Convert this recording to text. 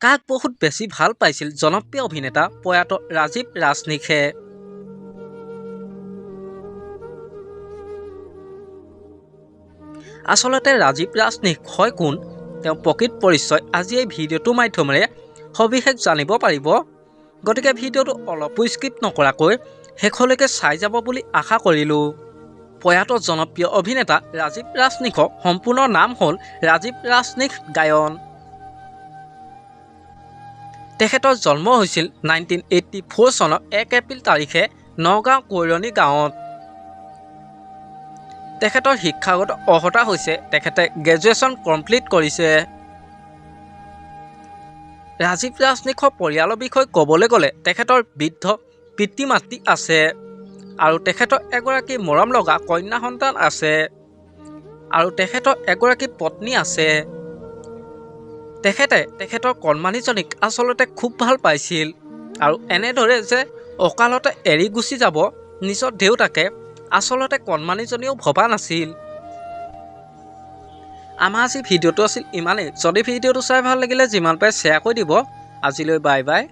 কাক বহুত বেছি ভাল পাইছিল জনপ্ৰিয় অভিনেতা প্ৰয়াত ৰাজীৱ ৰাজনিশে। আচলতে ৰাজীৱ ৰাজনিশ হয় কোন, তেওঁ প্ৰকৃত পৰিচয় আজি এই ভিডিঅ'টোৰ মাধ্যমেৰে সবিশেষ জানিব পাৰিব। গতিকে ভিডিঅ'টো অলপো স্কিপ নকৰাকৈ শেষলৈকে চাই যাব বুলি আশা কৰিলোঁ। প্ৰয়াত জনপ্ৰিয় অভিনেতা ৰাজীৱ ৰাজনিশৰ সম্পূৰ্ণ নাম হ'ল ৰাজীৱ ৰাজনিশ গায়ন। তেখেতৰ জন্ম হৈছিল 1984 চনৰ 1 এপ্ৰিল তাৰিখে নগাঁও কৈৰণী গাঁৱত। তেখেতৰ শিক্ষাগত অৰ্হতা হৈছে তেখেতে গ্ৰেজুৱেশ্যন কমপ্লিট কৰিছে। ৰাজীৱ ৰাজনিশৰ পৰিয়ালৰ বিষয়ে ক'বলৈ গ'লে তেখেতৰ বৃদ্ধ পিতৃ মাতৃ আছে আৰু তেখেতৰ এগৰাকী মৰম লগা কন্যা সন্তান আছে আৰু তেখেতৰ এগৰাকী পত্নী আছে। তেখেতে তেখেতৰ কণমানিজনীক আচলতে খুব ভাল পাইছিল আৰু এনেদৰে যে অকালতে এৰি গুচি যাব নিজৰ দেউতাকে আচলতে কণমানিজনীও ভবা নাছিল। আমাৰ আজি ভিডিঅ'টো আছিল ইমানেই। যদি ভিডিঅ'টো চাই ভাল লাগিলে যিমান পাৰে শ্বেয়াৰ কৰি দিব। আজিলৈ বাই বাই।